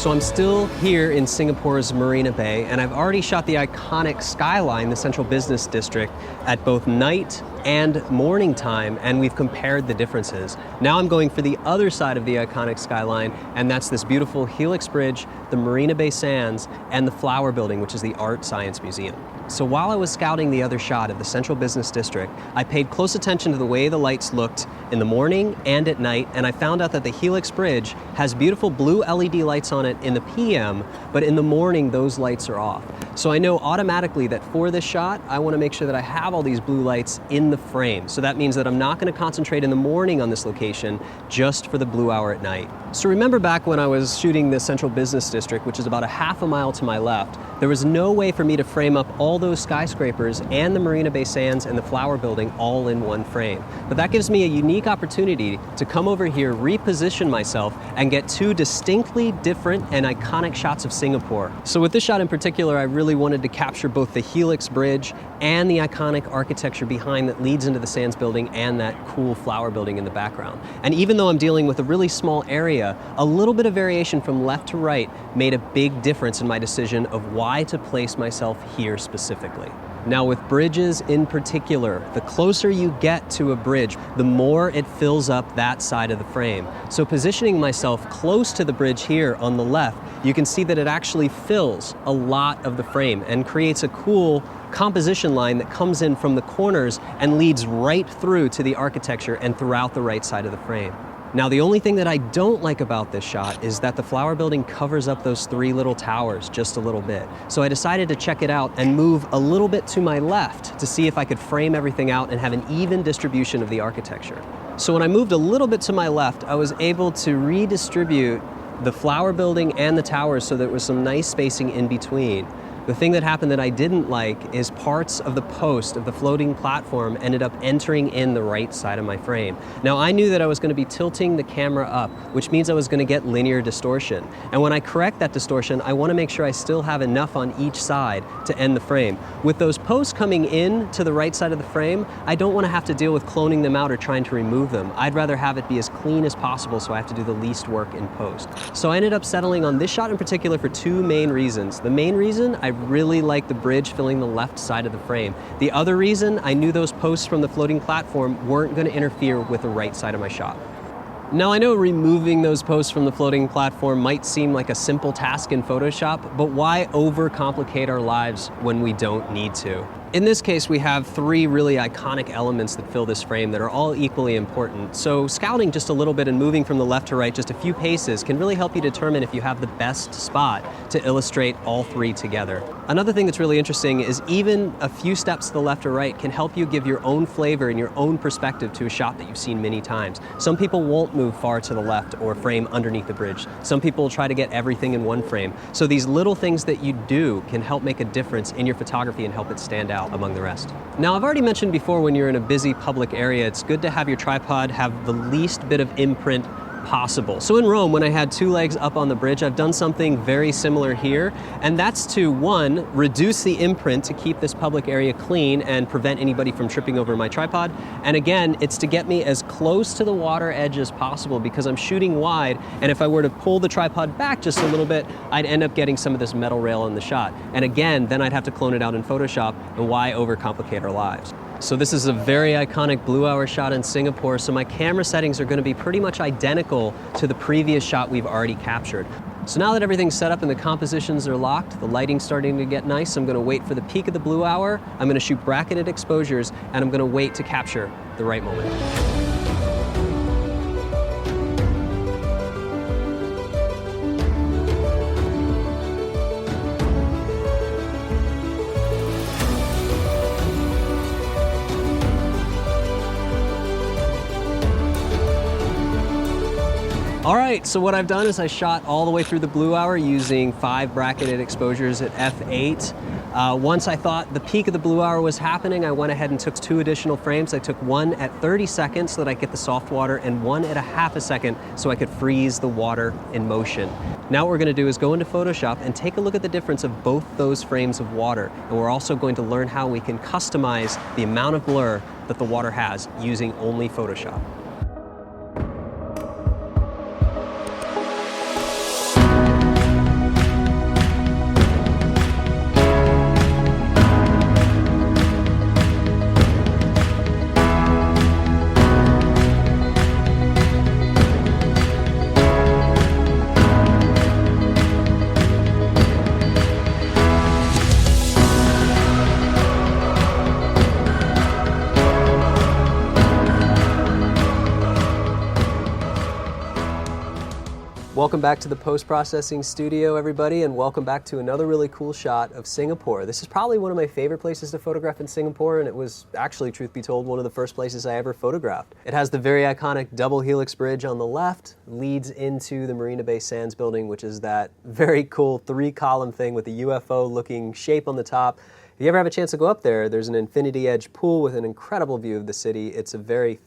So I'm still here in Singapore's Marina Bay, and I've already shot the iconic skyline, the central business district, at both night and morning time, and we've compared the differences. Now I'm going for the other side of the iconic skyline, and that's this beautiful Helix Bridge, the Marina Bay Sands, and the Flower Building, which is the Art Science Museum. So while I was scouting the other shot of the central business district, I paid close attention to the way the lights looked in the morning and at night, and I found out that the Helix Bridge has beautiful blue LED lights on it in the PM, but in the morning those lights are off. So I know automatically that for this shot, I want to make sure that I have all these blue lights in the frame. So that means that I'm not going to concentrate in the morning on this location, just for the blue hour at night. So remember back when I was shooting the central business district, which is about a half a mile to my left, there was no way for me to frame up all those skyscrapers and the Marina Bay Sands and the Flower Building all in one frame. But that gives me a unique opportunity to come over here, reposition myself, and get two distinctly different and iconic shots of Singapore. So with this shot in particular, I really wanted to capture both the Helix Bridge and the iconic architecture behind that leads into the Sands Building and that cool Flower Building in the background. And even though I'm dealing with a really small area, a little bit of variation from left to right made a big difference in my decision of why to place myself here specifically. Now with bridges in particular, the closer you get to a bridge, the more it fills up that side of the frame. So positioning myself close to the bridge here on the left, you can see that it actually fills a lot of the frame and creates a cool composition line that comes in from the corners and leads right through to the architecture and throughout the right side of the frame. Now the only thing that I don't like about this shot is that the Flower Building covers up those three little towers just a little bit. So I decided to check it out and move a little bit to my left to see if I could frame everything out and have an even distribution of the architecture. So when I moved a little bit to my left, I was able to redistribute the Flower Building and the towers so there was some nice spacing in between. The thing that happened that I didn't like is parts of the post of the floating platform ended up entering in the right side of my frame. Now I knew that I was going to be tilting the camera up, which means I was going to get linear distortion. And when I correct that distortion, I want to make sure I still have enough on each side to end the frame. With those posts coming in to the right side of the frame, I don't want to have to deal with cloning them out or trying to remove them. I'd rather have it be as clean as possible so I have to do the least work in post. So I ended up settling on this shot in particular for two main reasons. The main reason, I really like the bridge filling the left side of the frame. The other reason, I knew those posts from the floating platform weren't going to interfere with the right side of my shot. Now I know removing those posts from the floating platform might seem like a simple task in Photoshop, but why overcomplicate our lives when we don't need to? In this case, we have three really iconic elements that fill this frame that are all equally important. So scouting just a little bit and moving from the left to right just a few paces can really help you determine if you have the best spot to illustrate all three together. Another thing that's really interesting is even a few steps to the left or right can help you give your own flavor and your own perspective to a shot that you've seen many times. Some people won't move far to the left or frame underneath the bridge. Some people will try to get everything in one frame. So these little things that you do can help make a difference in your photography and help it stand out among the rest. Now, I've already mentioned before, when you're in a busy public area, it's good to have your tripod have the least bit of imprint possible. So in Rome, when I had two legs up on the bridge, I've done something very similar here, and that's to, one, reduce the imprint to keep this public area clean and prevent anybody from tripping over my tripod. And again, it's to get me as close to the water edge as possible because I'm shooting wide, and if I were to pull the tripod back just a little bit, I'd end up getting some of this metal rail in the shot. And again, then I'd have to clone it out in Photoshop, and why overcomplicate our lives? So this is a very iconic blue hour shot in Singapore, so my camera settings are going to be pretty much identical to the previous shot we've already captured. So now that everything's set up and the compositions are locked, the lighting's starting to get nice, I'm going to wait for the peak of the blue hour, I'm going to shoot bracketed exposures, and I'm going to wait to capture the right moment. All right, so what I've done is I shot all the way through the blue hour using 5 bracketed exposures at f8. Once I thought the peak of the blue hour was happening, I went ahead and took 2 additional frames. I took one at 30 seconds so that I get the soft water and one at a half a second so I could freeze the water in motion. Now what we're gonna do is go into Photoshop and take a look at the difference of both those frames of water. And we're also going to learn how we can customize the amount of blur that the water has using only Photoshop. Welcome back to the post-processing studio, everybody, and welcome back to another really cool shot of Singapore. This is probably one of my favorite places to photograph in Singapore, and it was actually, truth be told, one of the first places I ever photographed. It has the very iconic double helix bridge on the left, leads into the Marina Bay Sands building, which is that very cool 3-column thing with the UFO-looking shape on the top. If you ever have a chance to go up there, there's an infinity edge pool with an incredible view of the city. It's a very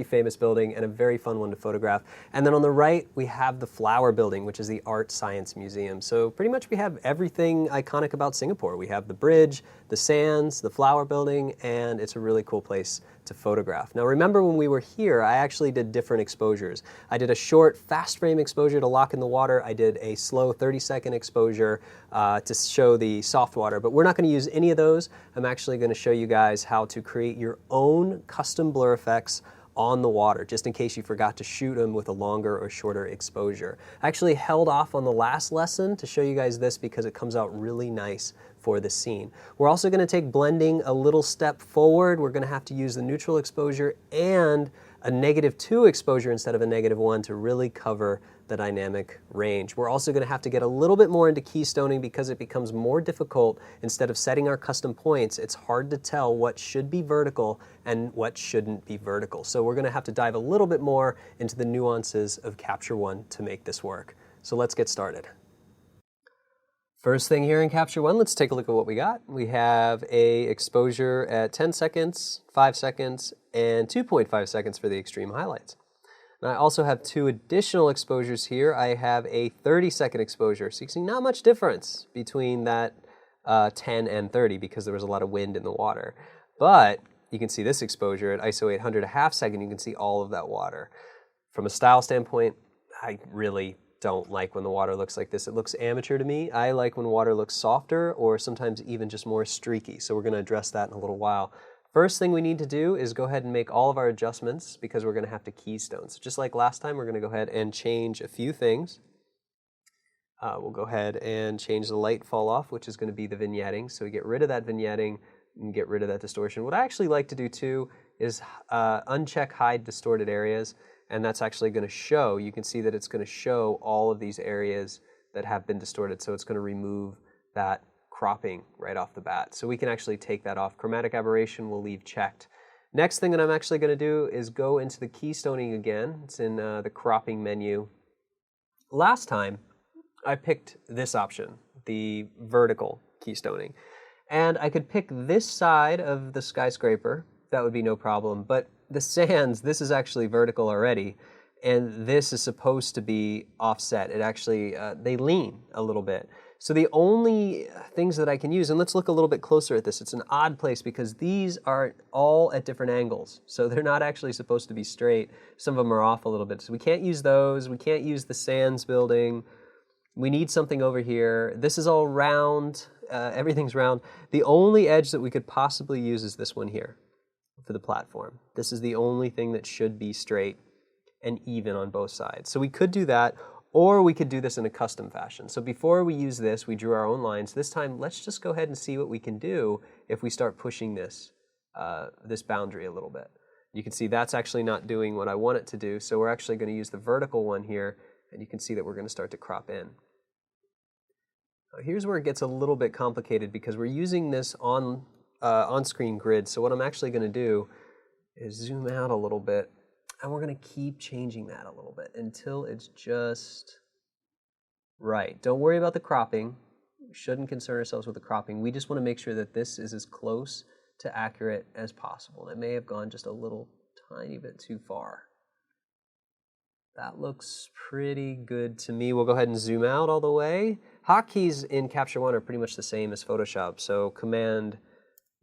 famous building and a very fun one to photograph. And then on the right, we have the Flower Building, which is the Art Science Museum. So pretty much we have everything iconic about Singapore. We have the bridge, the sands, the Flower Building, and it's a really cool place to photograph. Now remember when we were here, I actually did different exposures. I did a short fast frame exposure to lock in the water. I did a slow 30-second exposure to show the soft water, but we're not going to use any of those. I'm actually going to show you guys how to create your own custom blur effects on the water, just in case you forgot to shoot them with a longer or shorter exposure. I actually held off on the last lesson to show you guys this because it comes out really nice for the scene. We're also going to take blending a little step forward. We're going to have to use the neutral exposure and a -2 exposure instead of a -1 to really cover the dynamic range. We're also going to have to get a little bit more into keystoning because it becomes more difficult. Instead of setting our custom points, it's hard to tell what should be vertical and what shouldn't be vertical. So we're going to have to dive a little bit more into the nuances of Capture One to make this work. So let's get started. First thing here in Capture One, let's take a look at what we got. We have a exposure at 10 seconds, 5 seconds, and 2.5 seconds for the extreme highlights. And I also have 2 additional exposures here. I have a 30-second exposure, so you can see not much difference between that 10 and 30 because there was a lot of wind in the water. But you can see this exposure at ISO 800, a half second, you can see all of that water. From a style standpoint, I really don't like when the water looks like this. It looks amateur to me. I like when water looks softer or sometimes even just more streaky. So we're going to address that in a little while. First thing we need to do is go ahead and make all of our adjustments because we're going to have to keystone. So just like last time, we're going to go ahead and change a few things. We'll go ahead and change the light fall off, which is going to be the vignetting. So we get rid of that vignetting and get rid of that distortion. What I actually like to do too is uncheck hide distorted areas. And that's actually going to show, you can see that it's going to show all of these areas that have been distorted. So it's going to remove that cropping right off the bat. So we can actually take that off. Chromatic aberration we'll leave checked. Next thing that I'm actually going to do is go into the keystoning again. It's in the cropping menu. Last time I picked this option, the vertical keystoning. And I could pick this side of the skyscraper. That would be no problem. But the sands, this is actually vertical already, and this is supposed to be offset. It actually, they lean a little bit. So the only things that I can use, and let's look a little bit closer at this, it's an odd place because these are all at different angles. So they're not actually supposed to be straight. Some of them are off a little bit. So we can't use those. We can't use the sands building. We need something over here. This is all round. Everything's round. The only edge that we could possibly use is this one here for the platform. This is the only thing that should be straight and even on both sides. So we could do that, or we could do this in a custom fashion. So before we use this, we drew our own lines. This time, let's just go ahead and see what we can do if we start pushing this, this boundary a little bit. You can see that's actually not doing what I want it to do, so we're actually going to use the vertical one here, and you can see that we're going to start to crop in. Now, here's where it gets a little bit complicated because we're using this on-screen grid. So what I'm actually going to do is zoom out a little bit, and we're going to keep changing that a little bit until it's just right. Don't worry about the cropping. We shouldn't concern ourselves with the cropping. We just want to make sure that this is as close to accurate as possible. It may have gone just a little tiny bit too far. That looks pretty good to me. We'll go ahead and zoom out all the way. Hotkeys in Capture One are pretty much the same as Photoshop, so Command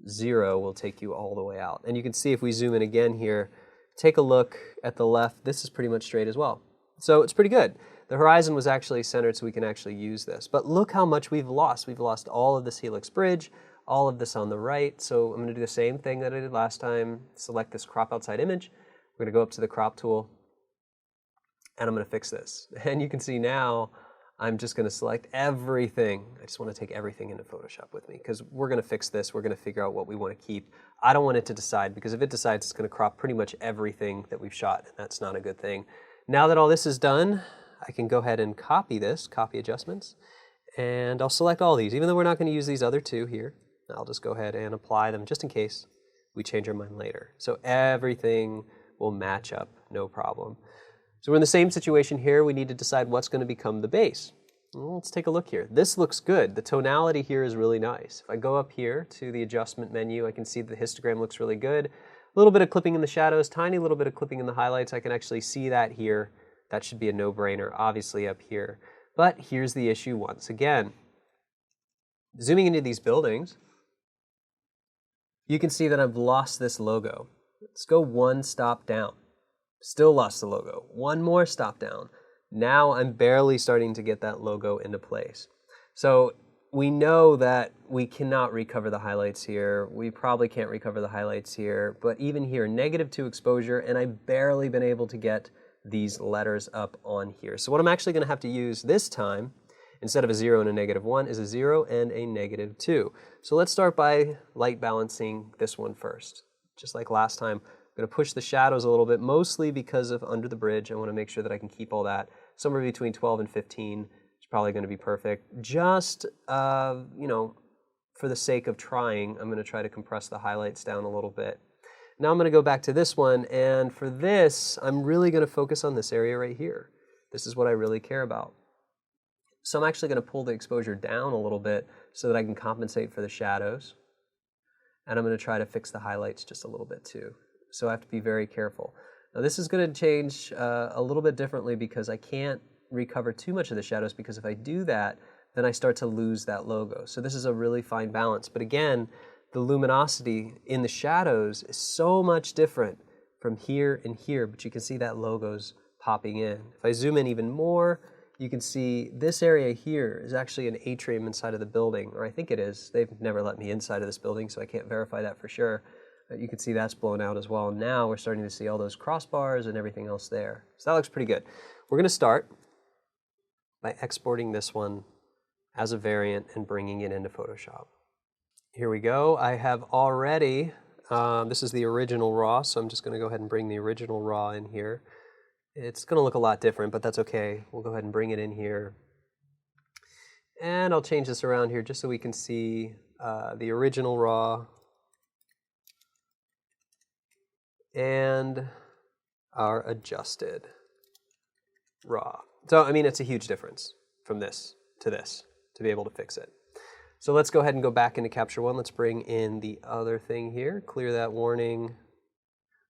0 will take you all the way out. And you can see if we zoom in again here, take a look at the left, this is pretty much straight as well. So it's pretty good. The horizon was actually centered so we can actually use this. But look how much we've lost. We've lost all of this helix bridge, all of this on the right. So I'm going to do the same thing that I did last time. Select this crop outside image. We're going to go up to the crop tool, and I'm going to fix this. And you can see now I'm just going to select everything. I just want to take everything into Photoshop with me because we're going to fix this. We're going to figure out what we want to keep. I don't want it to decide because if it decides, it's going to crop pretty much everything that we've shot, and that's not a good thing. Now that all this is done, I can go ahead and copy this, copy adjustments, and I'll select all these. Even though we're not going to use these other two here, I'll just go ahead and apply them just in case we change our mind later. So everything will match up, no problem. So we're in the same situation here. We need to decide what's going to become the base. Well, let's take a look here. This looks good. The tonality here is really nice. If I go up here to the adjustment menu, I can see the histogram looks really good. A little bit of clipping in the shadows, tiny little bit of clipping in the highlights. I can actually see that here. That should be a no-brainer, obviously up here. But here's the issue once again. Zooming into these buildings, you can see that I've lost this logo. Let's go one stop down. Still lost the logo. One more stop down. Now I'm barely starting to get that logo into place. So we know that we cannot recover the highlights here. We probably can't recover the highlights here. But even here, -2 exposure, and I've barely been able to get these letters up on here. So what I'm actually going to have to use this time, instead of a 0 and a -1, is a 0 and a -2. So let's start by light balancing this one first. Just like last time, I'm going to push the shadows a little bit, mostly because of under the bridge. I want to make sure that I can keep all that. Somewhere between 12 and 15 is probably going to be perfect. Just, you know, for the sake of trying, I'm going to try to compress the highlights down a little bit. Now I'm going to go back to this one, and for this, I'm really going to focus on this area right here. This is what I really care about. So I'm actually going to pull the exposure down a little bit so that I can compensate for the shadows. And I'm going to try to fix the highlights just a little bit too. So I have to be very careful. Now this is going to change a little bit differently because I can't recover too much of the shadows, because if I do that, then I start to lose that logo. So this is a really fine balance. But again, the luminosity in the shadows is so much different from here and here, but you can see that logo's popping in. If I zoom in even more, you can see this area here is actually an atrium inside of the building, or I think it is. They've never let me inside of this building, so I can't verify that for sure. You can see that's blown out as well. Now we're starting to see all those crossbars and everything else there. So that looks pretty good. We're going to start by exporting this one as a variant and bringing it into Photoshop. Here we go. I have already, this is the original RAW, so I'm just going to go ahead and bring the original RAW in here. It's going to look a lot different, but that's okay. We'll go ahead and bring it in here. And I'll change this around here just so we can see the original RAW and our adjusted RAW. So, I mean, it's a huge difference from this to be able to fix it. So let's go ahead and go back into Capture One. Let's bring in the other thing here. Clear that warning.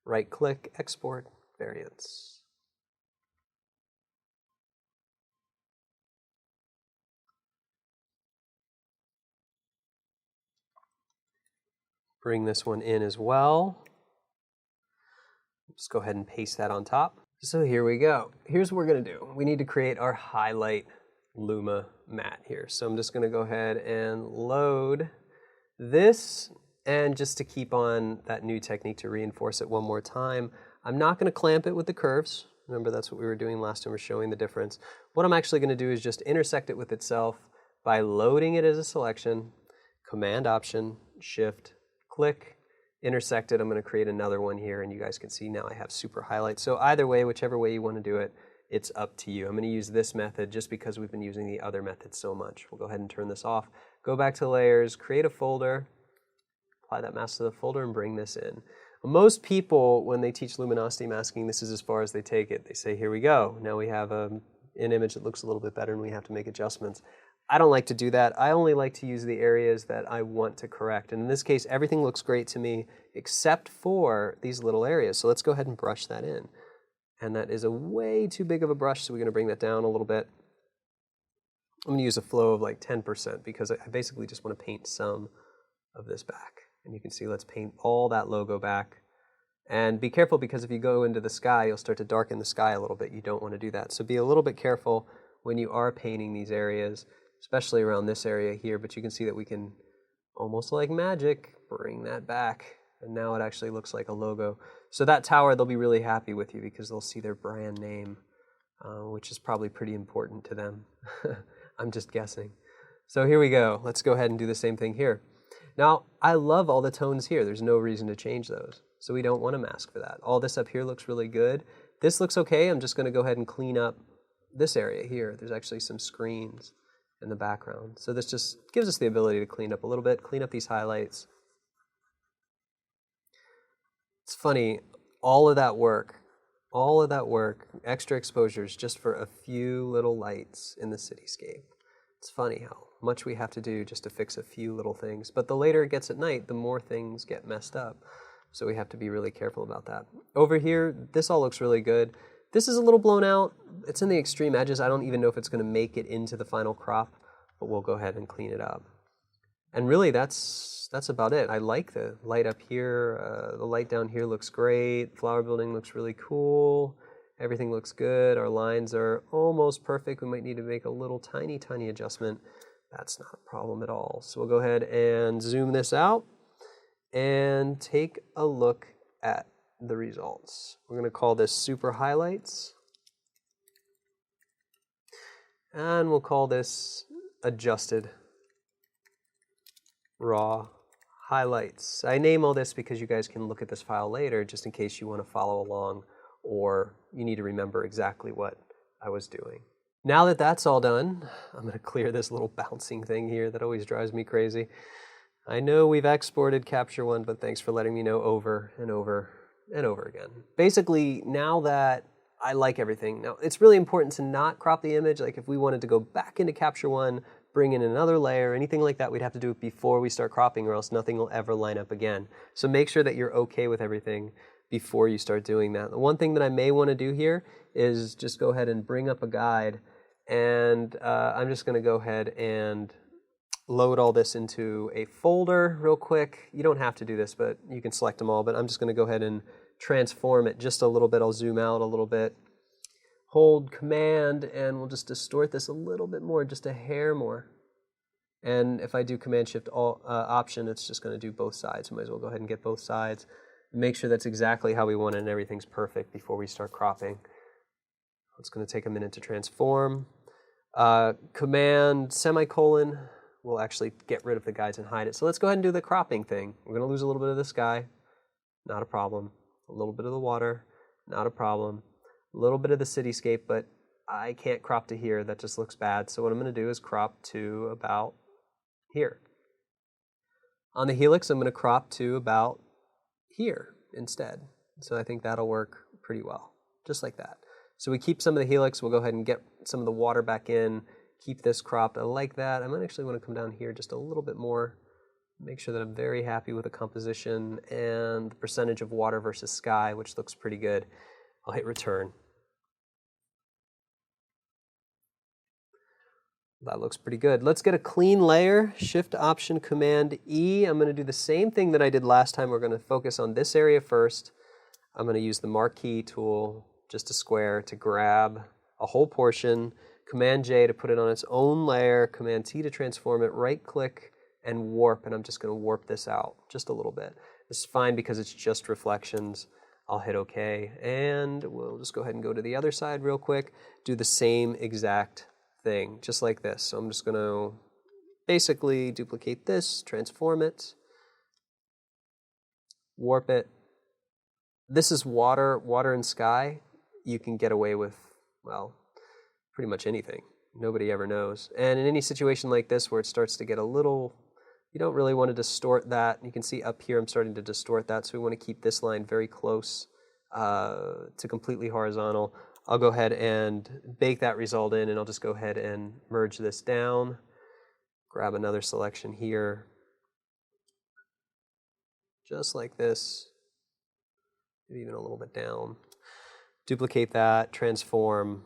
Right-click, Export, Variants. Bring this one in as well. Just go ahead and paste that on top. So here we go. Here's what we're going to do. We need to create our highlight Luma matte here. So I'm just going to go ahead and load this, and just to keep on that new technique to reinforce it one more time, I'm not going to clamp it with the curves. Remember, that's what we were doing last time. We're showing the difference. What I'm actually going to do is just intersect it with itself by loading it as a selection, Command Option, Shift, click, intersect it. I'm going to create another one here, and you guys can see now I have super highlights. So either way, whichever way you want to do it, it's up to you. I'm going to use this method just because we've been using the other method so much. We'll go ahead and turn this off. Go back to Layers, create a folder, apply that mask to the folder, and bring this in. Most people, when they teach luminosity masking, this is as far as they take it. They say, here we go. Now we have an image that looks a little bit better, and we have to make adjustments. I don't like to do that. I only like to use the areas that I want to correct. And in this case, everything looks great to me except for these little areas. So let's go ahead and brush that in. And that is a way too big of a brush, so we're going to bring that down a little bit. I'm going to use a flow of like 10% because I basically just want to paint some of this back. And you can see, let's paint all that logo back. And be careful, because if you go into the sky, you'll start to darken the sky a little bit. You don't want to do that. So be a little bit careful when you are painting these areas, especially around this area here. But you can see that we can, almost like magic, bring that back. And now it actually looks like a logo. So that tower, they'll be really happy with you because they'll see their brand name, which is probably pretty important to them. I'm just guessing. So here we go. Let's go ahead and do the same thing here. Now, I love all the tones here. There's no reason to change those. So we don't want to mask for that. All this up here looks really good. This looks okay. I'm just going to go ahead and clean up this area here, there's actually some screens in the background. So this just gives us the ability to clean up a little bit, clean up these highlights. It's funny, all of that work, extra exposures just for a few little lights in the cityscape. It's funny how much we have to do just to fix a few little things. But the later it gets at night, the more things get messed up. So we have to be really careful about that. Over here, this all looks really good. This is a little blown out. It's in the extreme edges. I don't even know if it's going to make it into the final crop, but we'll go ahead and clean it up. And really, that's about it. I like the light up here. The light down here looks great. Flower building looks really cool. Everything looks good. Our lines are almost perfect. We might need to make a little tiny adjustment. That's not a problem at all. So we'll go ahead and zoom this out and take a look at the results. We're going to call this Super Highlights. And we'll call this Adjusted Raw Highlights. I name all this because you guys can look at this file later just in case you want to follow along or you need to remember exactly what I was doing. Now that that's all done, I'm going to clear this little bouncing thing here that always drives me crazy. I know we've exported Capture One, but thanks for letting me know over and over and over again. Basically, now that I like everything, now it's really important to not crop the image. Like if we wanted to go back into Capture One, bring in another layer, anything like that, we'd have to do it before we start cropping or else nothing will ever line up again. So make sure that you're okay with everything before you start doing that. The one thing that I may want to do here is just go ahead and bring up a guide, and I'm just going to go ahead and load all this into a folder real quick. You don't have to do this, but you can select them all, but I'm just going to go ahead and transform it just a little bit. I'll zoom out a little bit. Hold Command, and we'll just distort this a little bit more, just a hair more. And if I do Command-Shift-Option, it's just going to do both sides. We might as well go ahead and get both sides. Make sure that's exactly how we want it and everything's perfect before we start cropping. It's going to take a minute to transform. Command semicolon will actually get rid of the guides and hide it. So let's go ahead and do the cropping thing. We're going to lose a little bit of the sky. Not a problem. A little bit of the water. Not a problem. A little bit of the cityscape, but I can't crop to here. That just looks bad. So what I'm going to do is crop to about here. On the helix, I'm going to crop to about here instead. So I think that'll work pretty well, just like that. So we keep some of the helix. We'll go ahead and get some of the water back in. Keep this cropped. I like that. I might actually want to come down here just a little bit more. Make sure that I'm very happy with the composition and the percentage of water versus sky, which looks pretty good. I'll hit return. That looks pretty good. Let's get a clean layer. Shift Option Command E. I'm going to do the same thing that I did last time. We're going to focus on this area first. I'm going to use the Marquee tool, just a square, to grab a whole portion. Command J to put it on its own layer. Command T to transform it. Right click and warp. And I'm just going to warp this out just a little bit. This is fine because it's just reflections. I'll hit OK. And we'll just go ahead and go to the other side real quick. Do the same exact thing, just like this. So I'm just going to basically duplicate this, transform it, warp it. This is water and sky. You can get away with, well, pretty much anything. Nobody ever knows. And in any situation like this where it starts to get a little, you don't really want to distort that. You can see up here I'm starting to distort that, so we want to keep this line very close to completely horizontal. I'll go ahead and bake that result in, and I'll just go ahead and merge this down. Grab another selection here. Just like this. Maybe even a little bit down. Duplicate that, transform,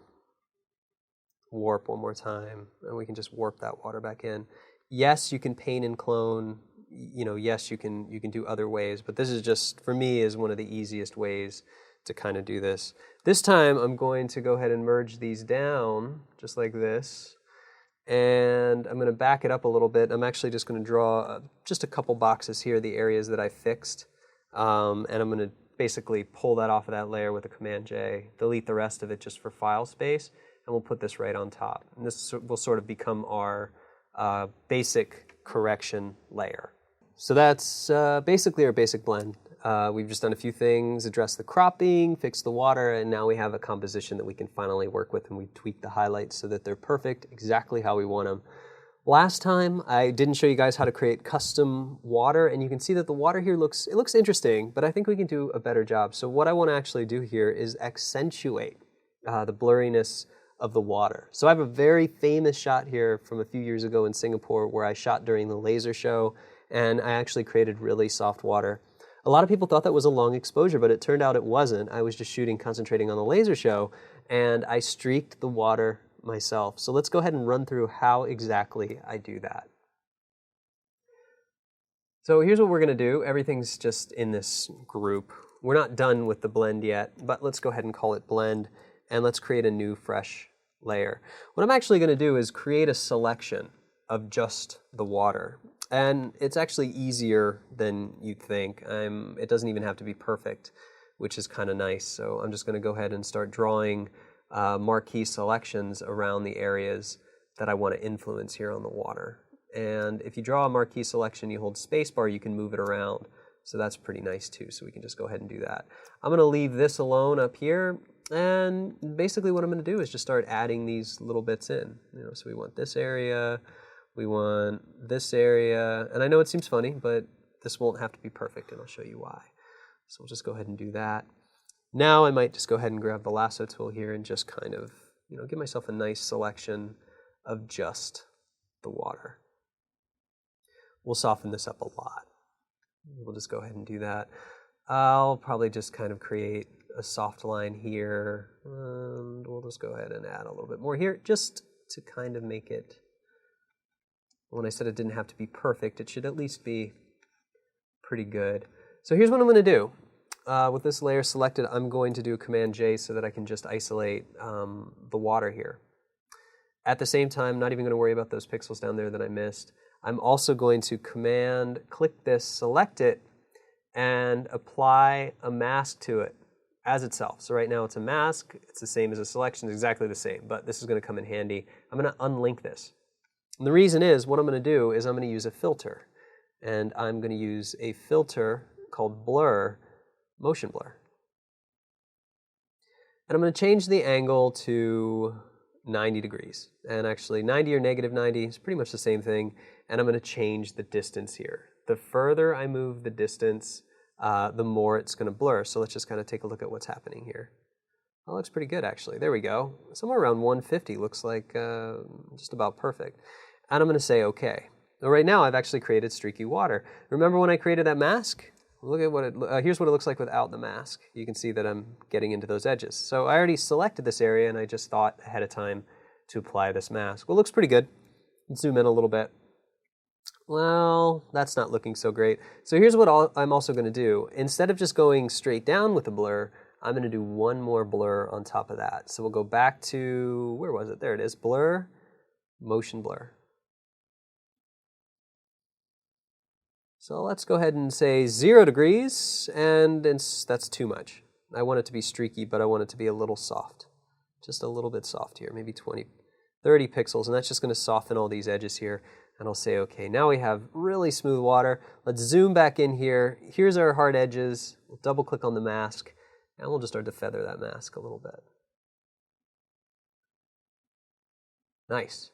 warp one more time, and we can just warp that water back in. Yes, you can paint and clone. You know, yes, you can do other ways, but this is just, for me, is one of the easiest ways to kind of do this. This time I'm going to go ahead and merge these down just like this, and I'm going to back it up a little bit. I'm actually just going to draw just a couple boxes here, the areas that I fixed, and I'm going to basically pull that off of that layer with a Command J, delete the rest of it just for file space, and we'll put this right on top. And this will sort of become our basic correction layer. So that's basically our basic blend. We've just done a few things, addressed the cropping, fixed the water, and now we have a composition that we can finally work with, and we tweaked the highlights so that they're perfect, exactly how we want them. Last time, I didn't show you guys how to create custom water, and you can see that the water here looks interesting, but I think we can do a better job. So what I want to actually do here is accentuate the blurriness of the water. So I have a very famous shot here from a few years ago in Singapore where I shot during the laser show, and I actually created really soft water. A lot of people thought that was a long exposure, but it turned out it wasn't. I was just concentrating on the laser show, and I streaked the water myself. So let's go ahead and run through how exactly I do that. So here's what we're going to do. Everything's just in this group. We're not done with the blend yet, but let's go ahead and call it blend, and let's create a new fresh layer. What I'm actually going to do is create a selection of just the water. And it's actually easier than you'd think. It doesn't even have to be perfect, which is kind of nice. So I'm just going to go ahead and start drawing marquee selections around the areas that I want to influence here on the water. And if you draw a marquee selection, you hold spacebar, you can move it around. So that's pretty nice too. So we can just go ahead and do that. I'm going to leave this alone up here. And basically what I'm going to do is just start adding these little bits in. So we want this area. We want this area, and I know it seems funny, but this won't have to be perfect, and I'll show you why. So we'll just go ahead and do that. Now I might just go ahead and grab the lasso tool here and just kind of, give myself a nice selection of just the water. We'll soften this up a lot. We'll just go ahead and do that. I'll probably just kind of create a soft line here, and we'll just go ahead and add a little bit more here, just to kind of make it. When I said it didn't have to be perfect, it should at least be pretty good. So here's what I'm going to do. With this layer selected, I'm going to do Command J so that I can just isolate the water here. At the same time, not even going to worry about those pixels down there that I missed. I'm also going to Command click this, select it, and apply a mask to it as itself. So right now it's a mask. It's the same as a selection. It's exactly the same, but this is going to come in handy. I'm going to unlink this. And the reason is, what I'm going to do is I'm going to use a filter. And I'm going to use a filter called Blur, Motion Blur. And I'm going to change the angle to 90 degrees. And actually 90 or negative 90 is pretty much the same thing. And I'm going to change the distance here. The further I move the distance, the more it's going to blur. So let's just kind of take a look at what's happening here. That looks pretty good, actually. There we go. Somewhere around 150 looks like just about perfect. And I'm going to say OK. Now, right now, I've actually created streaky water. Remember when I created that mask? Look at what here's what it looks like without the mask. You can see that I'm getting into those edges. So I already selected this area, and I just thought ahead of time to apply this mask. Well, it looks pretty good. Let's zoom in a little bit. Well, that's not looking so great. So here's what I'm also going to do. Instead of just going straight down with the blur, I'm going to do one more blur on top of that. So we'll go back to, where was it? There it is. Blur, Motion Blur. So let's go ahead and say 0 degrees, and that's too much. I want it to be streaky, but I want it to be a little soft. Just a little bit soft here, maybe 20, 30 pixels, and that's just going to soften all these edges here. And I'll say, okay, now we have really smooth water. Let's zoom back in here. Here's our hard edges. We'll double click on the mask, and we'll just start to feather that mask a little bit. Nice.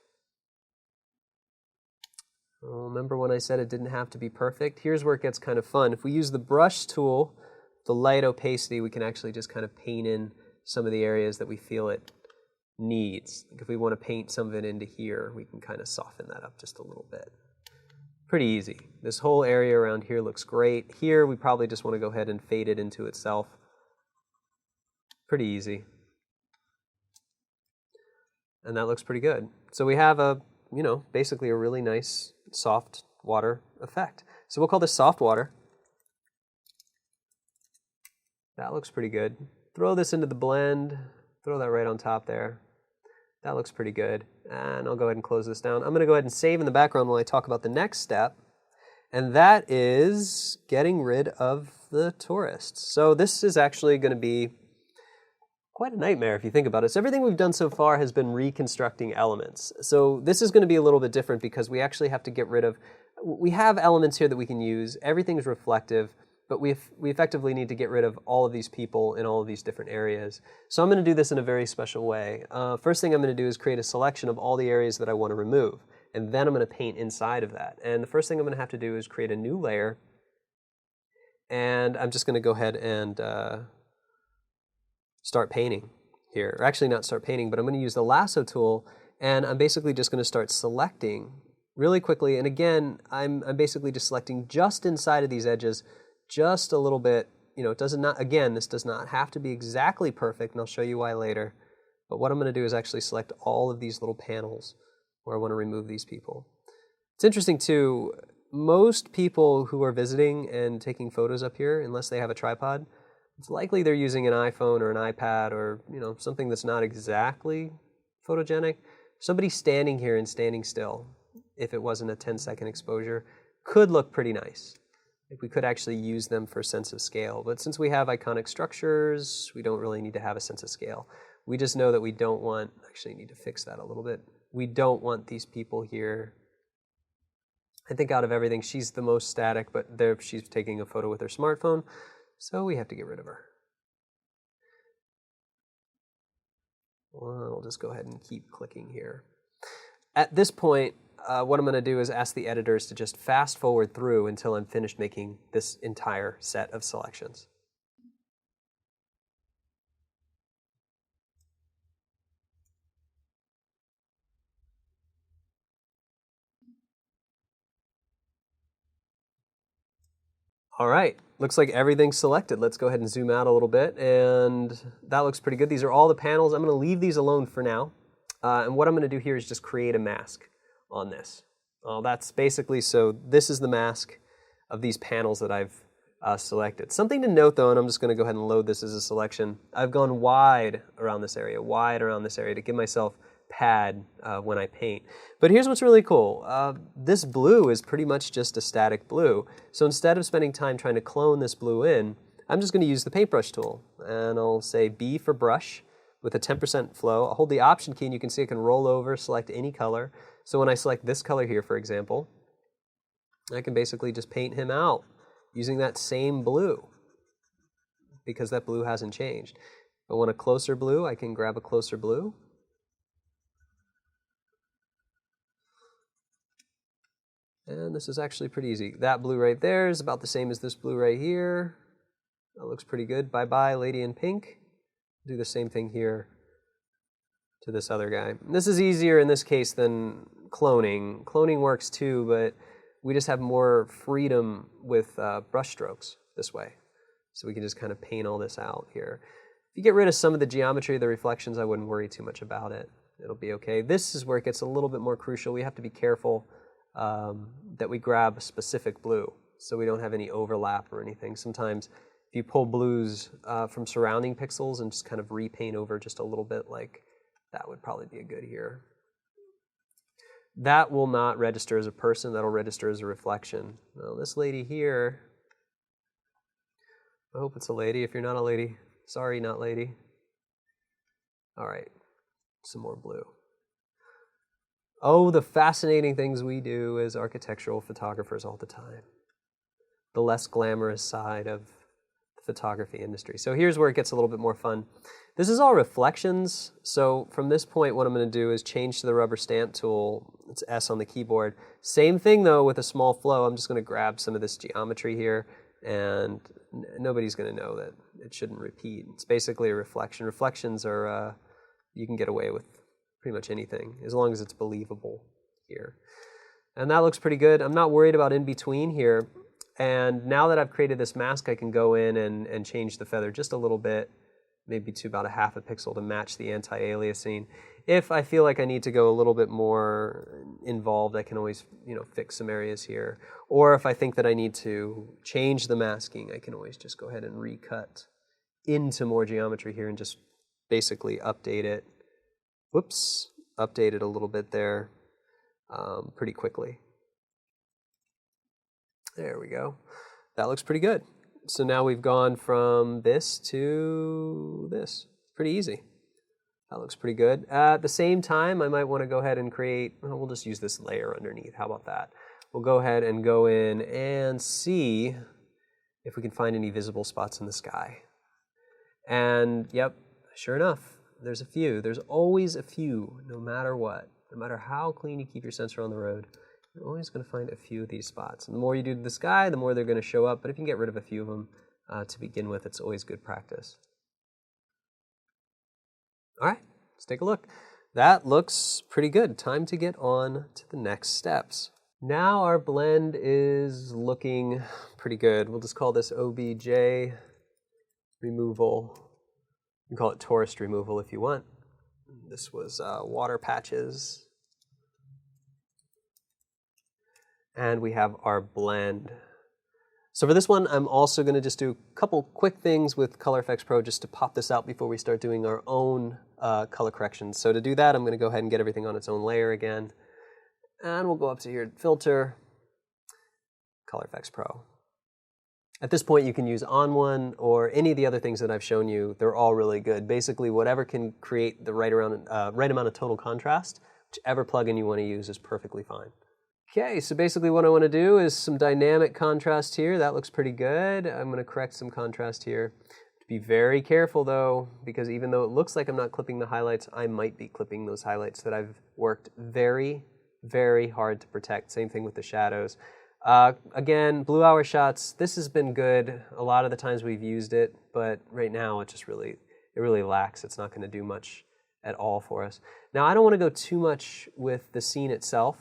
Remember when I said it didn't have to be perfect? Here's where it gets kind of fun. If we use the brush tool, the light opacity, we can actually just kind of paint in some of the areas that we feel it needs. Like if we want to paint some of it into here, we can kind of soften that up just a little bit. Pretty easy. This whole area around here looks great. Here, we probably just want to go ahead and fade it into itself. Pretty easy. And that looks pretty good. So we have a, basically a really nice soft water effect. So we'll call this soft water. That looks pretty good. Throw this into the blend. Throw that right on top there. That looks pretty good. And I'll go ahead and close this down. I'm going to go ahead and save in the background while I talk about the next step. And that is getting rid of the tourists. So this is actually going to be quite a nightmare if you think about it. So everything we've done so far has been reconstructing elements. So this is going to be a little bit different because we actually have to get rid of, we have elements here that we can use. Everything's reflective, but we effectively need to get rid of all of these people in all of these different areas. So I'm going to do this in a very special way. First thing I'm going to do is create a selection of all the areas that I want to remove, and then I'm going to paint inside of that. And the first thing I'm going to have to do is create a new layer, and I'm just going to go ahead and start painting here. Or actually not start painting, but I'm going to use the lasso tool, and I'm basically just going to start selecting really quickly. And again, I'm basically just selecting just inside of these edges, just a little bit. It does not, again, this does not have to be exactly perfect, and I'll show you why later. But what I'm going to do is actually select all of these little panels where I want to remove these people. It's interesting too, most people who are visiting and taking photos up here, unless they have a tripod, it's likely they're using an iPhone or an iPad or something that's not exactly photogenic. Somebody standing here and standing still, if it wasn't a 10-second exposure, could look pretty nice. Like we could actually use them for a sense of scale. But since we have iconic structures, we don't really need to have a sense of scale. We just know that we don't want, actually need to fix that a little bit. We don't want these people here. I think out of everything, she's the most static, but she's taking a photo with her smartphone, so we have to get rid of her. Well, I'll just go ahead and keep clicking here. At this point, what I'm going to do is ask the editors to just fast forward through until I'm finished making this entire set of selections. All right, looks like everything's selected. Let's go ahead and zoom out a little bit, and that looks pretty good. These are all the panels. I'm going to leave these alone for now. And what I'm going to do here is just create a mask on this. That's basically, so this is the mask of these panels that I've selected. Something to note though, and I'm just going to go ahead and load this as a selection. I've gone wide around this area to give myself pad when I paint. But here's what's really cool. This blue is pretty much just a static blue. So instead of spending time trying to clone this blue in, I'm just going to use the paintbrush tool. And I'll say B for brush with a 10% flow. I'll hold the Option key and you can see I can roll over, select any color. So when I select this color here, for example, I can basically just paint him out using that same blue because that blue hasn't changed. If I want a closer blue, I can grab a closer blue. And this is actually pretty easy. That blue right there is about the same as this blue right here. That looks pretty good. Bye-bye, lady in pink. Do the same thing here to this other guy. This is easier in this case than cloning. Cloning works too, but we just have more freedom with brush strokes this way. So we can just kind of paint all this out here. If you get rid of some of the geometry, the reflections, I wouldn't worry too much about it. It'll be okay. This is where it gets a little bit more crucial. We have to be careful that we grab a specific blue so we don't have any overlap or anything. Sometimes if you pull blues from surrounding pixels and just kind of repaint over just a little bit, like that would probably be a good here. That will not register as a person, that'll register as a reflection. Well, this lady here, I hope it's a lady. If you're not a lady, sorry, not lady. All right, some more blue. Oh, the fascinating things we do as architectural photographers all the time. The less glamorous side of the photography industry. So here's where it gets a little bit more fun. This is all reflections. So from this point, what I'm going to do is change to the rubber stamp tool. It's S on the keyboard. Same thing though with a small flow. I'm just going to grab some of this geometry here, and nobody's going to know that it shouldn't repeat. It's basically a reflection. Reflections are, you can get away with pretty much anything, as long as it's believable here. And that looks pretty good. I'm not worried about in between here. And now that I've created this mask, I can go in and change the feather just a little bit, maybe to about a half a pixel to match the anti-aliasing. If I feel like I need to go a little bit more involved, I can always, fix some areas here. Or if I think that I need to change the masking, I can always just go ahead and recut into more geometry here and just basically update it. Whoops, updated a little bit there pretty quickly. There we go. That looks pretty good. So now we've gone from this to this. Pretty easy. That looks pretty good. At the same time, I might want to go ahead and create, we'll just use this layer underneath. How about that? We'll go ahead and go in and see if we can find any visible spots in the sky. And yep, sure enough, there's a few. There's always a few, no matter what. No matter how clean you keep your sensor on the road, you're always going to find a few of these spots. And the more you do to the sky, the more they're going to show up. But if you can get rid of a few of them to begin with, it's always good practice. All right, let's take a look. That looks pretty good. Time to get on to the next steps. Now our blend is looking pretty good. We'll just call this OBJ removal. You can call it tourist removal if you want. This was water patches. And we have our blend. So for this one, I'm also going to just do a couple quick things with Color Efex Pro just to pop this out before we start doing our own color corrections. So to do that, I'm going to go ahead and get everything on its own layer again. And we'll go up to here, Filter, Color Efex Pro. At this point, you can use On1 or any of the other things that I've shown you. They're all really good. Basically, whatever can create the right amount of total contrast, whichever plugin you want to use is perfectly fine. Okay, so basically what I want to do is some dynamic contrast here. That looks pretty good. I'm going to correct some contrast here. Be very careful though, because even though it looks like I'm not clipping the highlights, I might be clipping those highlights that I've worked very, very hard to protect. Same thing with the shadows. Again, blue hour shots, this has been good. A lot of the times we've used it, but right now it really lacks. It's not going to do much at all for us. Now I don't want to go too much with the scene itself,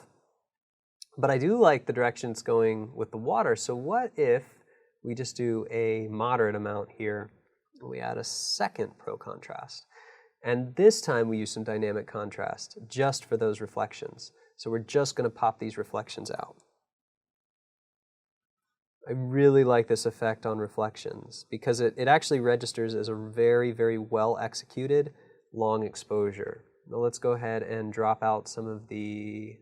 but I do like the direction it's going with the water. So what if we just do a moderate amount here? We add a second Pro Contrast. And this time we use some dynamic contrast just for those reflections. So we're just going to pop these reflections out. I really like this effect on reflections because it actually registers as a very, very well executed long exposure. Now let's go ahead and drop out some of the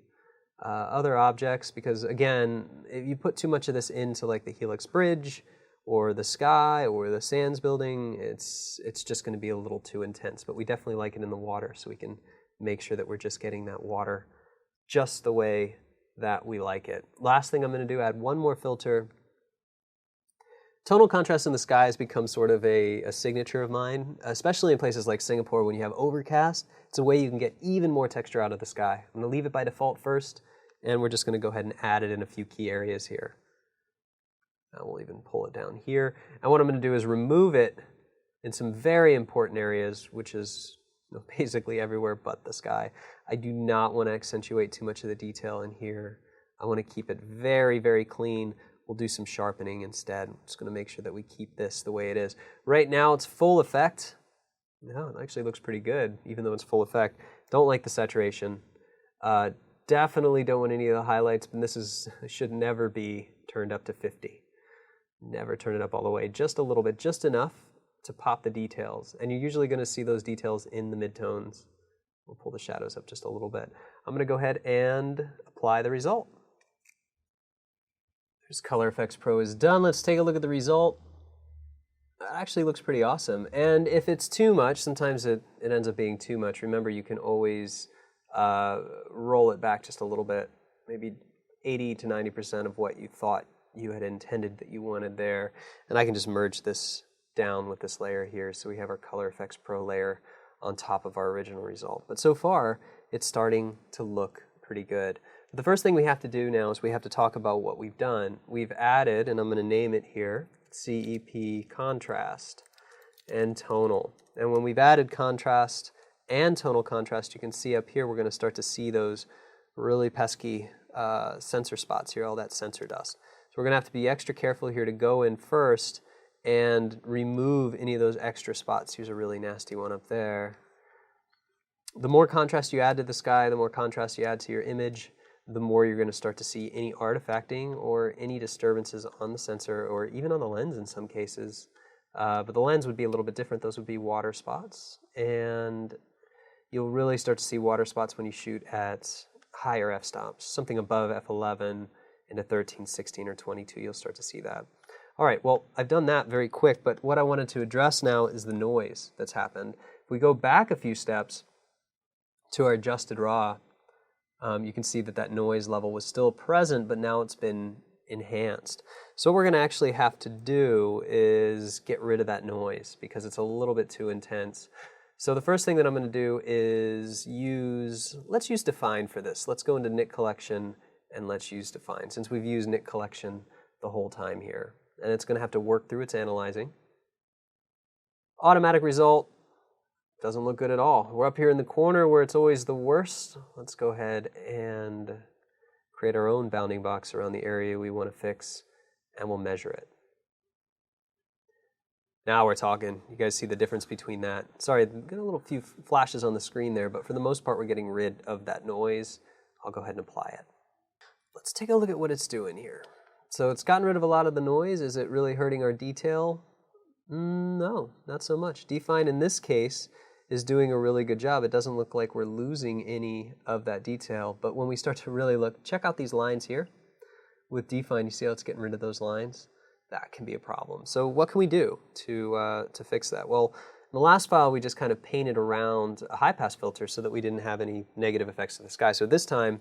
other objects because again, if you put too much of this into like the Helix Bridge or the sky or the Sands building, it's just going to be a little too intense. But we definitely like it in the water, so we can make sure that we're just getting that water just the way that we like it. Last thing I'm going to do, add one more filter. Tonal contrast in the sky has become sort of a signature of mine, especially in places like Singapore when you have overcast. It's a way you can get even more texture out of the sky. I'm going to leave it by default first, and we're just going to go ahead and add it in a few key areas here. We'll even pull it down here. And what I'm going to do is remove it in some very important areas, which is basically everywhere but the sky. I do not want to accentuate too much of the detail in here. I want to keep it very, very clean. We'll do some sharpening instead. I'm just going to make sure that we keep this the way it is. Right now it's full effect. No, it actually looks pretty good, even though it's full effect. Don't like the saturation. Definitely don't want any of the highlights, but this should never be turned up to 50. Never turn it up all the way. Just a little bit, just enough to pop the details. And you're usually going to see those details in the midtones. We'll pull the shadows up just a little bit. I'm going to go ahead and apply the result. There's Color Efex Pro is done. Let's take a look at the result. That actually looks pretty awesome. And if it's too much, sometimes it ends up being too much. Remember, you can always roll it back just a little bit, maybe 80 to 90% of what you thought you had intended that you wanted there. And I can just merge this down with this layer here, so we have our Color Efex Pro layer on top of our original result. But so far, it's starting to look pretty good. But the first thing we have to do now is we have to talk about what we've done. We've added, and I'm going to name it here, CEP Contrast and Tonal. And when we've added contrast and tonal contrast, you can see up here we're going to start to see those really pesky sensor spots here, all that sensor dust. So we're going to have to be extra careful here to go in first and remove any of those extra spots. Here's a really nasty one up there. The more contrast you add to the sky, the more contrast you add to your image, the more you're going to start to see any artifacting or any disturbances on the sensor or even on the lens in some cases. But the lens would be a little bit different. Those would be water spots. And you'll really start to see water spots when you shoot at higher f-stops, something above f11 into 13, 16, or 22. You'll start to see that. All right, well, I've done that very quick, but what I wanted to address now is the noise that's happened. If we go back a few steps to our adjusted raw, you can see that noise level was still present, but now it's been enhanced. So what we're going to actually have to do is get rid of that noise because it's a little bit too intense. So the first thing that I'm going to do is let's use define for this. Let's go into Nick Collection and let's use define, since we've used Nick Collection the whole time here. And it's going to have to work through its analyzing. Automatic result doesn't look good at all. We're up here in the corner where it's always the worst. Let's go ahead and create our own bounding box around the area we want to fix, and we'll measure it. Now we're talking. You guys see the difference between that. Sorry, got a little few flashes on the screen there, but for the most part, we're getting rid of that noise. I'll go ahead and apply it. Let's take a look at what it's doing here. So it's gotten rid of a lot of the noise. Is it really hurting our detail? No, not so much. Define in this case is doing a really good job. It doesn't look like we're losing any of that detail, but when we start to really look, check out these lines here. With define, you see how it's getting rid of those lines? That can be a problem. So what can we do to fix that? Well, in the last file, we just kind of painted around a high pass filter so that we didn't have any negative effects to the sky. So this time,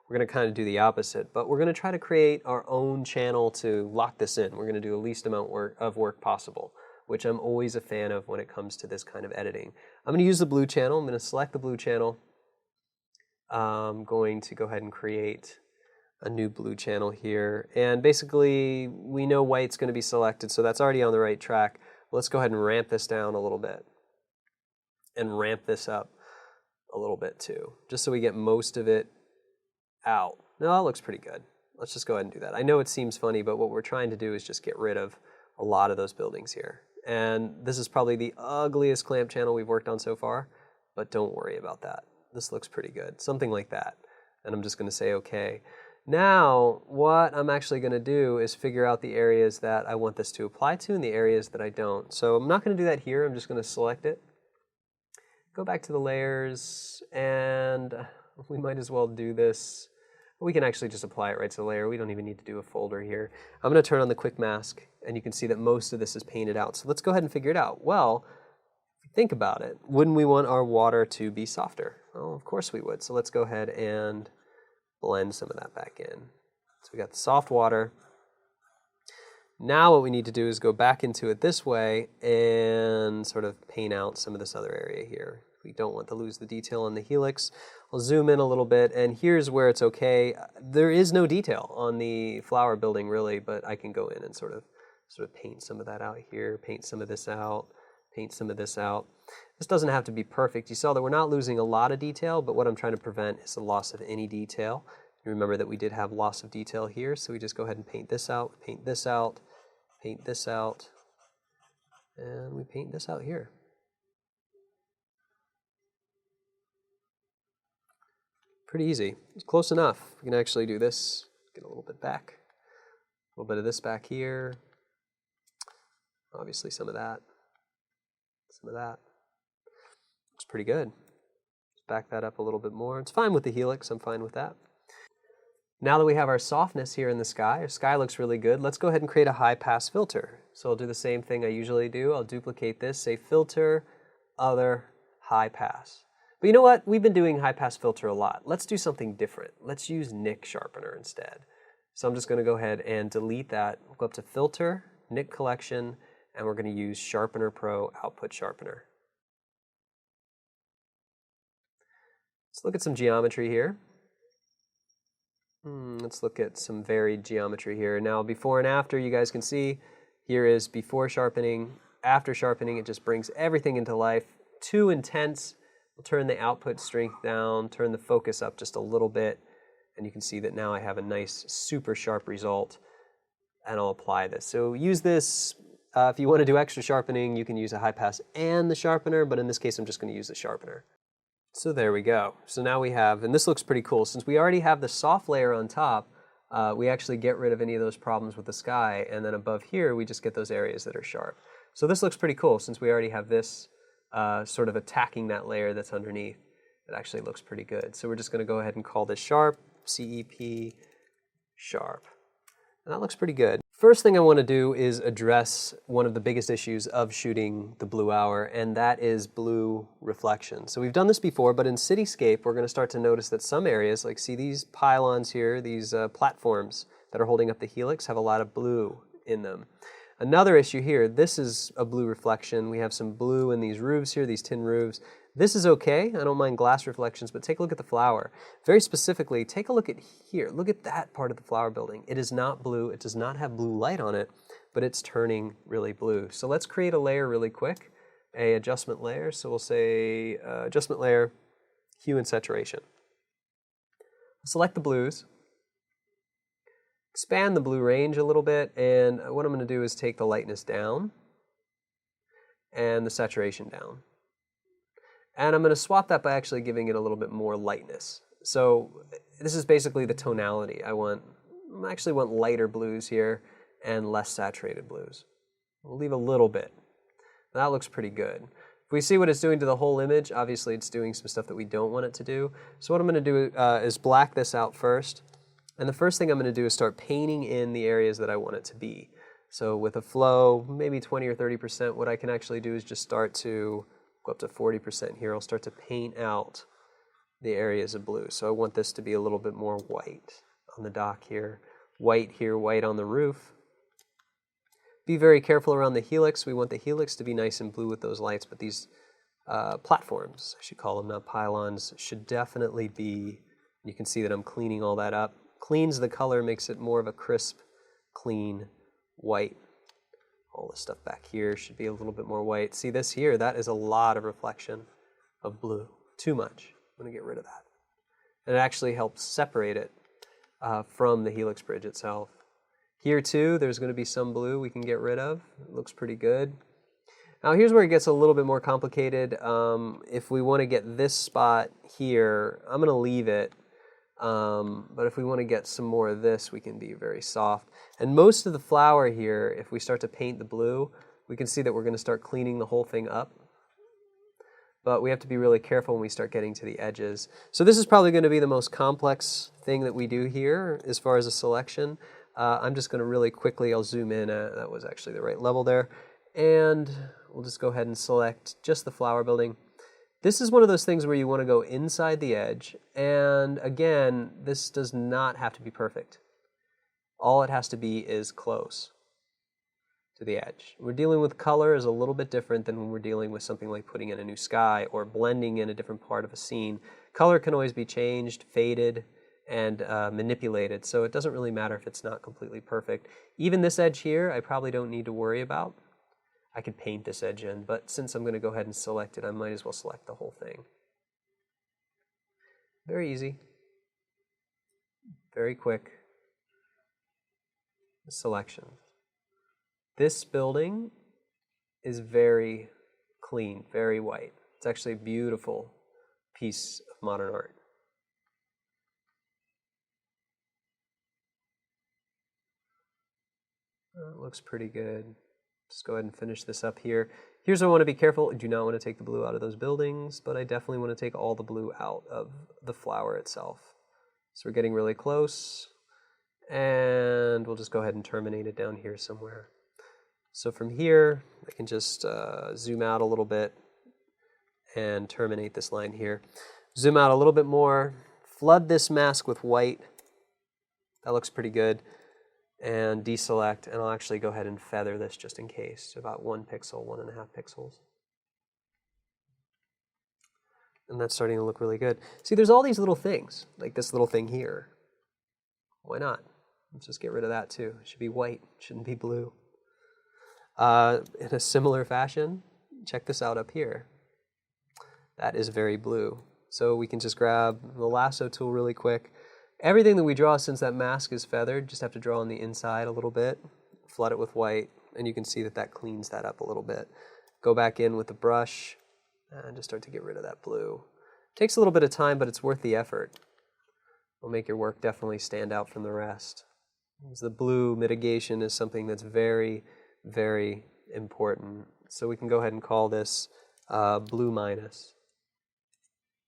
we're going to kind of do the opposite, but we're going to try to create our own channel to lock this in. We're going to do the least amount of work possible, which I'm always a fan of when it comes to this kind of editing. I'm going to use the blue channel. I'm going to select the blue channel. I'm going to go ahead and create a new blue channel here. And basically, we know white's going to be selected, so that's already on the right track. Let's go ahead and ramp this down a little bit and ramp this up a little bit too, just so we get most of it out. No, that looks pretty good. Let's just go ahead and do that. I know it seems funny, but what we're trying to do is just get rid of a lot of those buildings here. And this is probably the ugliest clamp channel we've worked on so far, but don't worry about that. This looks pretty good, something like that. And I'm just going to say okay. Now, what I'm actually going to do is figure out the areas that I want this to apply to and the areas that I don't. So I'm not going to do that here. I'm just going to select it. Go back to the layers, and we might as well do this. We can actually just apply it right to the layer. We don't even need to do a folder here. I'm going to turn on the quick mask, and you can see that most of this is painted out. So let's go ahead and figure it out. Well, if you think about it, wouldn't we want our water to be softer? Oh, of course we would. So let's go ahead and blend some of that back in. So we got the soft water. Now what we need to do is go back into it this way and sort of paint out some of this other area here. We don't want to lose the detail on the helix. I'll zoom in a little bit, and here's where it's okay. There is no detail on the flower building really, but I can go in and sort of paint some of that out here, paint some of this out, paint some of this out. This doesn't have to be perfect. You saw that we're not losing a lot of detail, but what I'm trying to prevent is the loss of any detail. Remember that we did have loss of detail here, so we just go ahead and paint this out, paint this out, paint this out, and we paint this out here. Pretty easy. It's close enough. We can actually do this, get a little bit back, a little bit of this back here, obviously some of that, some of that. Looks pretty good. Let's back that up a little bit more. It's fine with the helix. I'm fine with that. Now that we have our softness here in the sky, our sky looks really good. Let's go ahead and create a high pass filter. So I'll do the same thing I usually do. I'll duplicate this, say filter, other, high pass. But you know what? We've been doing high pass filter a lot. Let's do something different. Let's use Nick Sharpener instead. So I'm just going to go ahead and delete that. We'll go up to filter, Nick Collection, and we're going to use Sharpener Pro Output Sharpener. Let's look at some geometry here. Let's look at some varied geometry here. Now, before and after, you guys can see, here is before sharpening, after sharpening, it just brings everything into life. Too intense. We'll turn the output strength down, turn the focus up just a little bit, and you can see that now I have a nice, super sharp result, and I'll apply this. So use this, if you want to do extra sharpening, you can use a high pass and the sharpener, but in this case, I'm just going to use the sharpener. So there we go. So now we have, and this looks pretty cool, since we already have the soft layer on top, we actually get rid of any of those problems with the sky, and then above here, we just get those areas that are sharp. So this looks pretty cool, since we already have this sort of attacking that layer that's underneath. It actually looks pretty good. So we're just going to go ahead and call this sharp, CEP, sharp. And that looks pretty good. First thing I want to do is address one of the biggest issues of shooting the blue hour, and that is blue reflection. So we've done this before, but in Cityscape, we're going to start to notice that some areas, like see these pylons here, these platforms that are holding up the helix have a lot of blue in them. Another issue here, this is a blue reflection. We have some blue in these roofs here, these tin roofs. This is okay, I don't mind glass reflections, but take a look at the flower. Very specifically, take a look at here. Look at that part of the flower building. It is not blue, it does not have blue light on it, but it's turning really blue. So let's create a layer really quick, a adjustment layer. So we'll say adjustment layer, hue and saturation. Select the blues. Expand the blue range a little bit, and what I'm going to do is take the lightness down and the saturation down. And I'm going to swap that by actually giving it a little bit more lightness. So this is basically the tonality. I actually want lighter blues here and less saturated blues. We'll leave a little bit. That looks pretty good. If we see what it's doing to the whole image, obviously it's doing some stuff that we don't want it to do. So what I'm going to do is black this out first. And the first thing I'm going to do is start painting in the areas that I want it to be. So with a flow, maybe 20 or 30%, what I can actually do is just start to go up to 40% here. I'll start to paint out the areas of blue. So I want this to be a little bit more white on the dock here, white on the roof. Be very careful around the helix. We want the helix to be nice and blue with those lights, but these platforms, I should call them, not pylons, should definitely be, you can see that I'm cleaning all that up. Cleans the color, makes it more of a crisp, clean, white. All this stuff back here should be a little bit more white. See this here, that is a lot of reflection of blue. Too much. I'm going to get rid of that. And it actually helps separate it from the helix bridge itself. Here too, there's going to be some blue we can get rid of. It looks pretty good. Now here's where it gets a little bit more complicated. If we want to get this spot here, I'm going to leave it. But if we want to get some more of this, we can be very soft. And most of the flower here, if we start to paint the blue, we can see that we're going to start cleaning the whole thing up. But we have to be really careful when we start getting to the edges. So this is probably going to be the most complex thing that we do here as far as a selection. I'm just going to really quickly, I'll zoom in. That was actually the right level there. And we'll just go ahead and select just the flower building. This is one of those things where you want to go inside the edge, and again, this does not have to be perfect. All it has to be is close to the edge. We're dealing with color is a little bit different than when we're dealing with something like putting in a new sky or blending in a different part of a scene. Color can always be changed, faded, and manipulated, so it doesn't really matter if it's not completely perfect. Even this edge here, I probably don't need to worry about. I could paint this edge in, but since I'm going to go ahead and select it, I might as well select the whole thing. Very easy. Very quick selection. This building is very clean, very white. It's actually a beautiful piece of modern art. It looks pretty good. Just go ahead and finish this up here. Here's where I want to be careful. I do not want to take the blue out of those buildings, but I definitely want to take all the blue out of the flower itself. So we're getting really close, and we'll just go ahead and terminate it down here somewhere. So from here, I can just zoom out a little bit and terminate this line here. Zoom out a little bit more, flood this mask with white. That looks pretty good. And deselect, and I'll actually go ahead and feather this just in case, about 1 pixel, 1.5 pixels. And that's starting to look really good. See, there's all these little things, like this little thing here. Why not? Let's just get rid of that too. It should be white, it shouldn't be blue. In a similar fashion, check this out up here. That is very blue. So we can just grab the lasso tool really quick. Everything that we draw, since that mask is feathered, just have to draw on the inside a little bit, flood it with white, and you can see that that cleans that up a little bit. Go back in with the brush and just start to get rid of that blue. Takes a little bit of time, but it's worth the effort. It'll make your work definitely stand out from the rest. The blue mitigation is something that's very, very important. So we can go ahead and call this blue minus.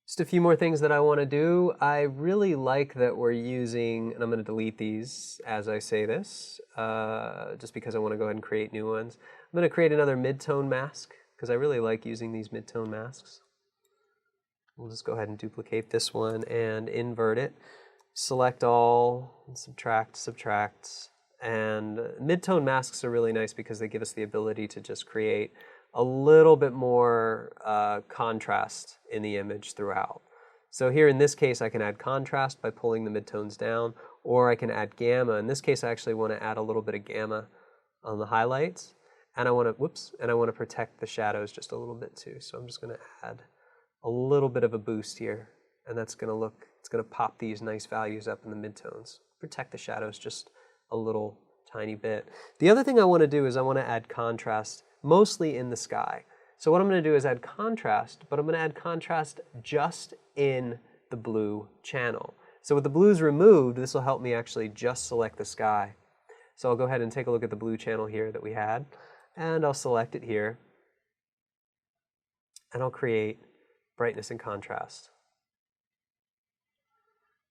Just a few more things that I want to do. I really like that we're using, and I'm going to delete these as I say this, just because I want to go ahead and create new ones. I'm going to create another mid-tone mask, because I really like using these mid-tone masks. We'll just go ahead and duplicate this one and invert it. select all, and subtract. And mid-tone masks are really nice because they give us the ability to just create a little bit more contrast in the image throughout. So here in this case, I can add contrast by pulling the midtones down, or I can add gamma. In this case, I actually want to add a little bit of gamma on the highlights, and I want to protect the shadows just a little bit too. So I'm just going to add a little bit of a boost here, and it's going to pop these nice values up in the midtones. Protect the shadows just a little tiny bit. The other thing I want to do is I want to add contrast, mostly in the sky. So what I'm going to do is add contrast, but I'm going to add contrast just in the blue channel. So with the blues removed, this will help me actually just select the sky. So I'll go ahead and take a look at the blue channel here that we had, and I'll select it here, and I'll create brightness and contrast.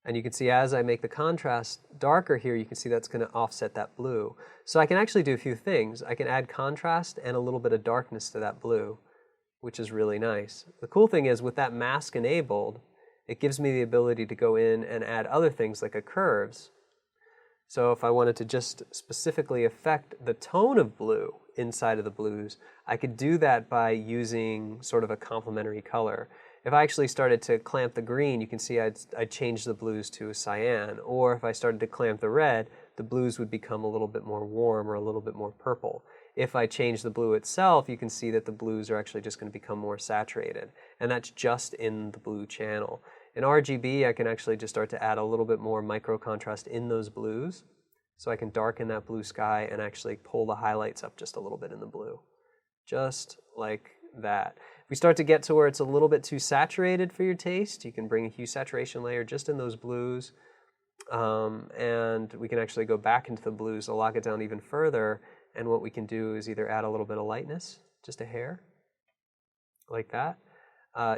And you can see as I make the contrast darker here, you can see that's going to offset that blue. So I can actually do a few things. I can add contrast and a little bit of darkness to that blue, which is really nice. The cool thing is with that mask enabled, it gives me the ability to go in and add other things like curves. So if I wanted to just specifically affect the tone of blue inside of the blues, I could do that by using sort of a complementary color. If I actually started to clamp the green, you can see I'd change the blues to a cyan. Or if I started to clamp the red, the blues would become a little bit more warm or a little bit more purple. If I change the blue itself, you can see that the blues are actually just going to become more saturated. And that's just in the blue channel. In RGB, I can actually just start to add a little bit more micro contrast in those blues. So I can darken that blue sky and actually pull the highlights up just a little bit in the blue. Just like that. If we start to get to where it's a little bit too saturated for your taste, you can bring a hue saturation layer just in those blues, and we can actually go back into the blues to lock it down even further, and what we can do is either add a little bit of lightness, just a hair, like that,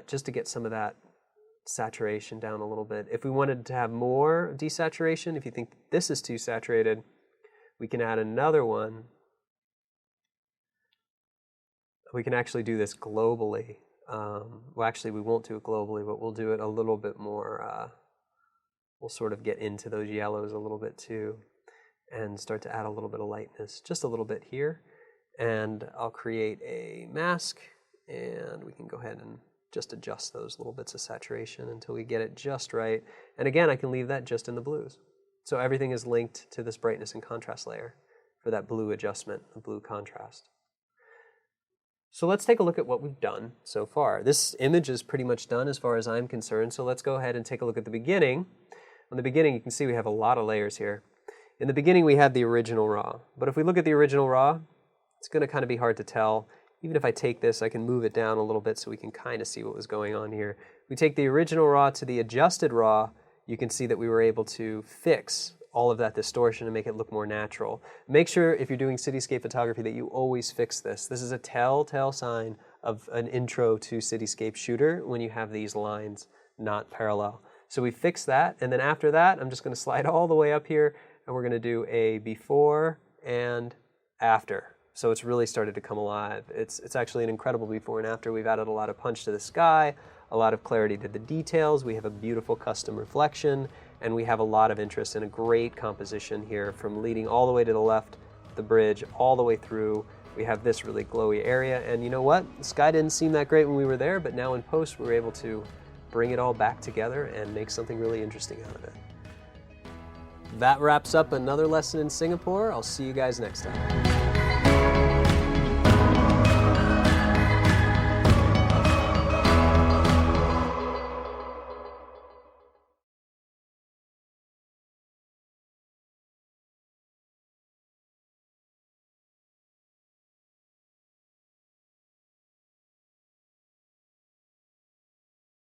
just to get some of that saturation down a little bit. If we wanted to have more desaturation, if you think this is too saturated, we can add another one. We can actually do this globally. Well, actually, we won't do it globally, but we'll do it a little bit more. We'll sort of get into those yellows a little bit too, and start to add a little bit of lightness, just a little bit here. And I'll create a mask, and we can go ahead and just adjust those little bits of saturation until we get it just right. And again, I can leave that just in the blues. So everything is linked to this brightness and contrast layer for that blue adjustment, the blue contrast. So let's take a look at what we've done so far. This image is pretty much done as far as I'm concerned, so let's go ahead and take a look at the beginning. On the beginning, you can see we have a lot of layers here. In the beginning, we had the original raw, but if we look at the original raw, it's going to kind of be hard to tell. Even if I take this, I can move it down a little bit so we can kind of see what was going on here. If we take the original raw to the adjusted raw, you can see that we were able to fix all of that distortion and make it look more natural. Make sure if you're doing cityscape photography that you always fix this. This is a telltale sign of an intro to cityscape shooter when you have these lines not parallel. So we fix that, and then after that, I'm just going to slide all the way up here, and we're going to do a before and after. So it's really started to come alive. It's actually an incredible before and after. We've added a lot of punch to the sky, a lot of clarity to the details. We have a beautiful custom reflection, and we have a lot of interest in a great composition here from leading all the way to the left, the bridge, all the way through. We have this really glowy area, and you know what? The sky didn't seem that great when we were there, but now in post we were able to bring it all back together and make something really interesting out of it. That wraps up another lesson in Singapore. I'll see you guys next time.